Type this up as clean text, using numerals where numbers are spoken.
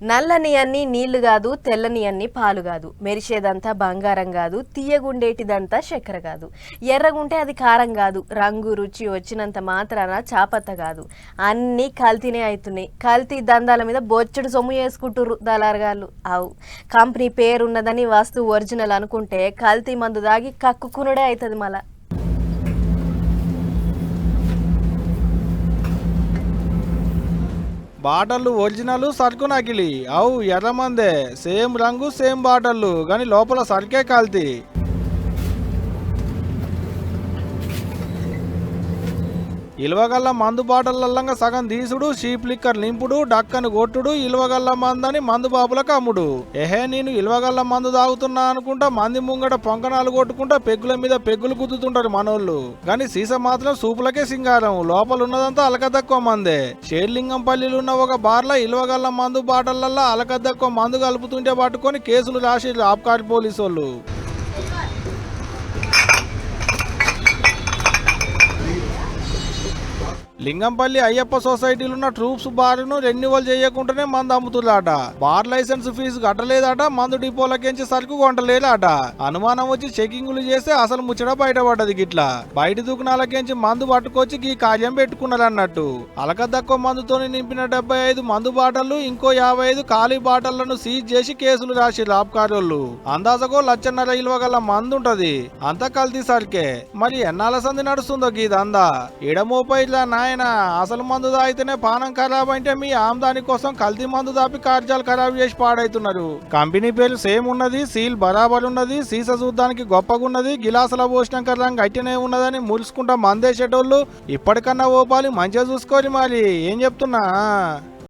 నల్లని అన్ని నీళ్లు కాదు, తెల్లని అన్ని పాలు కాదు, మెరిసేదంతా బంగారం కాదు, తీయగుండేటిదంతా చక్కెర కాదు, ఎర్రగుంటే అది కారం కాదు, రంగు రుచి వచ్చినంత మాత్రాన చాపత్త కాదు, అన్నీ కల్తీనే అవుతున్నాయి. కల్తీ దందాల మీద బొచ్చడు సొమ్ము చేసుకుంటుర్రు దళారుగాళ్ళు. అవు కంపెనీ పేరున్నదని వస్తువు ఒరిజినల్ అనుకుంటే కల్తీ మందు దాగి కక్కుకునుడే అవుతుంది. మళ్ళా బాటళ్ళు ఒరిజినల్ సరుకు నకిలీ. అవు ఎర్రమందే, సేమ్ రంగు సేమ్ బాటళ్ళు, కానీ లోపల సరుకే కల్తీ. ఇలువగల్ల మందు బాటలల్లంగా సగం తీసుడు, షీప్ లిక్కర్ నింపుడు, డక్కను కొట్టుడు, ఇలువగల్ల మందని మందు బాబులకు అమ్ముడు. నేను ఇలువగల్ల మందు తాగుతున్నా అనుకుంటా మంది ముంగట పొంకనాలు కొట్టుకుంటా పెగ్గుల మీద పెగ్గులు గుద్దుతుంటారు మనోళ్ళు. కానీ సీస మాత్రం సూపులకే సింగారం, లోపల ఉన్నదంతా అలకదక్కువ మందే. షేర్లింగంపల్లిలో ఉన్న ఒక బార్ల ఇలువగల్ల మందు బాటలల్లా అలకదక్కువ మందు కలుపుతుంటే పట్టుకొని కేసులు రాసి ఆబ్కారీ పోలీసు వాళ్ళు. లింగంపల్లి అయ్యప్ప సొసైటీలో ఉన్న ట్రూప్స్ బార్ను రెన్యువల్ చేయకుండానే మందు అమ్ముతుందట. బార్ లైసెన్స్ ఫీజు కట్టలేదట, మందు డిపోలకించి సరుకు కొంటలేదట. అనుమానం వచ్చి చెకింగ్లు చేస్తే అసలు ముచ్చట బయటపడ్డది. గిట్లా బయట దుకాణాలకించి మందు పట్టుకొచ్చి ఈ కార్యం పెట్టుకున్నారు అన్నట్టు. అలకదక్కువ మందుతోని నింపిన 75 మందు బాటలు, ఇంకో 55 ఖాళీ బాటలను సీజ్ చేసి కేసులు రాసి ఆబ్కారోళ్ళు. అందాజకో 1,50,000 ఇలువగల మందు ఉంటది. అంతా కల్తీ సరికే. మరి ఎన్నాళ్ళ సంది నడుస్తుందో గీదందా? ఎడమోపై ఇట్లా నాయన అసలు మందు తాగితేనే పానం ఖరాబ్ అంటే మీ ఆమ్దాని కోసం కల్తీ మందు దాపి కార్యాలు ఖరాబ్ చేసి పాడైతున్నారు. కంపెనీ పేరు సేమ్ ఉన్నది, సీల్ బరాబర్ ఉన్నది, సీస చూడ్డానికి గొప్పగా ఉన్నది, గిలాసుల పోషణం రంగు అట్టనే ఉన్నదని మురుసుకుంటా మందేసేటోళ్ళు ఇప్పటికన్నా ఓపాలి మంచిగా చూసుకోరు. మరి ఏం చెప్తున్నా.